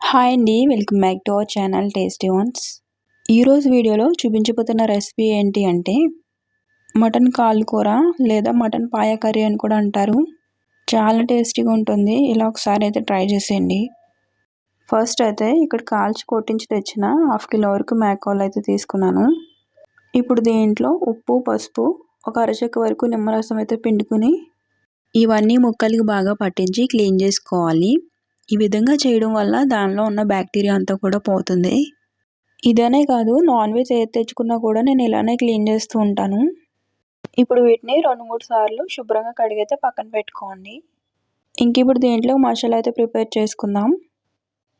Hi అండి, welcome back to our channel tasty once. ఈరోజు వీడియోలో చూపించబోతున్న రెసిపీ ఏంటి అంటే మటన్ కాలు కూర లేదా మటన్ పాయ కర్రీ అని కూడా అంటారు. చాలా టేస్టీగా ఉంటుంది. ఇలా ఒకసారి అయితే ట్రై చేసేయండి. ఫస్ట్ అయితే ఇక్కడ కాల్చి కొట్టించి తెచ్చిన 1/2 కిలో వరకు మేకలు అయితే తీసుకున్నాను. ఇప్పుడు దీంట్లో ఉప్పు, పసుపు, ఒక అరచెక్క వరకు నిమ్మరసం అయితే పిండుకుని ఇవన్నీ ముక్కలకి బాగా పట్టించి క్లీన్ చేసుకోవాలి. ఈ విధంగా చేయడం వల్ల దానిలో ఉన్న బ్యాక్టీరియా అంతా కూడా పోతుంది. ఇదనే కాదు, నాన్ వెజ్ ఏది తెచ్చుకున్నా కూడా నేను ఇలానే క్లీన్ చేస్తూ ఉంటాను. ఇప్పుడు వీటిని 2-3 సార్లు శుభ్రంగా కడిగైతే పక్కన పెట్టుకోండి. ఇంక ఇప్పుడు దీంట్లో మసాలా అయితే ప్రిపేర్ చేసుకుందాం.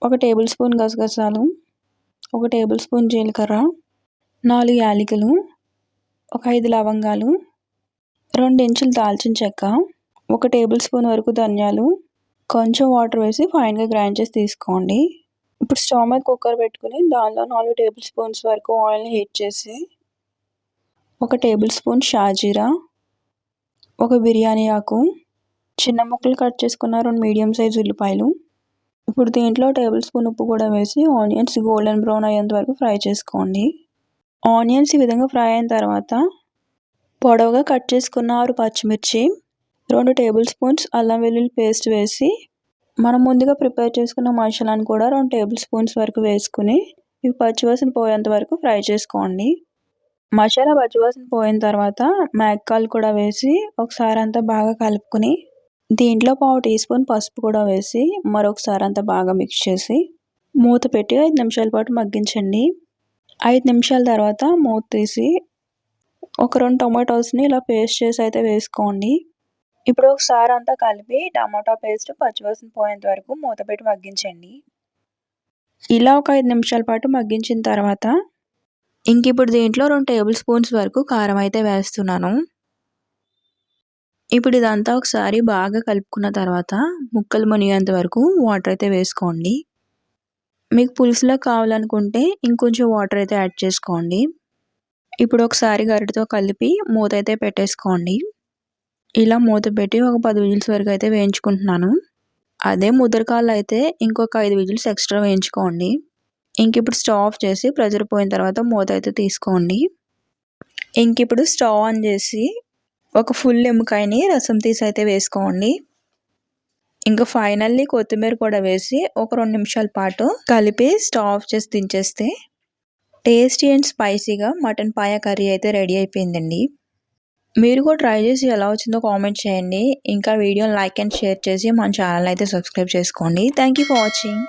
1 టేబుల్ స్పూన్ గసగసాలు, 1 టేబుల్ స్పూన్ జీలకర్ర, 4 యాలకులు, ఒక 5 లవంగాలు, 2 ఇంచులు దాల్చిన చెక్క, 1 టేబుల్ స్పూన్ వరకు ధనియాలు, కొంచెం వాటర్ వేసి ఫైన్గా గ్రైండ్ చేసి తీసుకోండి. ఇప్పుడు స్టవ్ మీద కుక్కర్ పెట్టుకుని దానిలో 4 టేబుల్ స్పూన్స్ వరకు ఆయిల్ని హీట్ చేసి 1 టేబుల్ స్పూన్ షాజీరా, 1 బిర్యానీ ఆకు, చిన్న ముక్కలు కట్ చేసుకున్న 2 మీడియం సైజ్ ఉల్లిపాయలు. ఇప్పుడు దీంట్లో టేబుల్ స్పూన్ ఉప్పు కూడా వేసి ఆనియన్స్ గోల్డెన్ బ్రౌన్ అయ్యేంత వరకు ఫ్రై చేసుకోండి. ఆనియన్స్ ఈ విధంగా ఫ్రై అయిన తర్వాత పొడవుగా కట్ చేసుకున్న 6 పచ్చిమిర్చి, 2 టేబుల్ స్పూన్స్ అల్లం వెల్లుల్లి పేస్ట్ వేసి మనం ముందుగా ప్రిపేర్ చేసుకున్న మసాలాను కూడా 2 టేబుల్ స్పూన్స్ వరకు వేసుకుని ఇవి పచ్చివాసన పోయేంత వరకు ఫ్రై చేసుకోండి. మసాలా పచ్చివాసన పోయిన తర్వాత మేకాలు కూడా వేసి ఒకసారి అంతా బాగా కలుపుకుని దీంట్లో 1/2 టీ స్పూన్ పసుపు కూడా వేసి మరొకసారి అంతా బాగా మిక్స్ చేసి మూత పెట్టి 5 నిమిషాల పాటు మగ్గించండి. 5 నిమిషాల తర్వాత మూత తీసి ఒక 2 టొమాటోస్ని ఇలా పేస్ట్ చేసి అయితే వేసుకోండి. ఇప్పుడు ఒకసారి అంతా కలిపి టమాటా పేస్ట్ పచ్చివాసన పోయేంత వరకు మూత పెట్టి మగ్గించండి. ఇలా ఒక 5 నిమిషాల పాటు మగ్గించిన తర్వాత ఇప్పుడు దీంట్లో 2 టేబుల్ స్పూన్స్ వరకు కారం అయితే వేస్తున్నాను. ఇప్పుడు ఇదంతా ఒకసారి బాగా కలుపుకున్న తర్వాత ముక్కలు మునిగేంత వరకు వాటర్ అయితే వేసుకోండి. మీకు పులుసులో కావాలనుకుంటే ఇంకొంచెం వాటర్ అయితే యాడ్ చేసుకోండి. ఇప్పుడు ఒకసారి గరిటెతో కలిపి మూత అయితే పెట్టేసుకోండి. ఇలా మూత పెట్టి ఒక 10 విజిల్స్ వరకు అయితే వేయించుకుంటున్నాను. అదే ముద్దరకాళ్ళు అయితే ఇంకొక 5 విజిల్స్ ఎక్స్ట్రా వేయించుకోండి. ఇప్పుడు స్టవ్ ఆఫ్ చేసి ప్రెషర్ పోయిన తర్వాత మూత అయితే తీసుకోండి. ఇప్పుడు స్టవ్ ఆన్ చేసి ఒక ఫుల్ నిమ్మకాయని రసం తీసి అయితే వేసుకోండి. ఫైనల్లీ కొత్తిమీర కూడా వేసి ఒక 2 నిమిషాల పాటు కలిపి స్టవ్ ఆఫ్ చేసి దించేస్తే టేస్టీ అండ్ స్పైసీగా మటన్ పాయ కర్రీ అయితే రెడీ అయిపోయిందండి. మీరు కూడా ట్రై చేసి ఎలా వచ్చిందో కామెంట్ చేయండి. ఇంకా వీడియోని లైక్ అండ్ షేర్ చేసి మన ఛానల్ అయితే సబ్స్క్రైబ్ చేసుకోండి. Thank you for watching.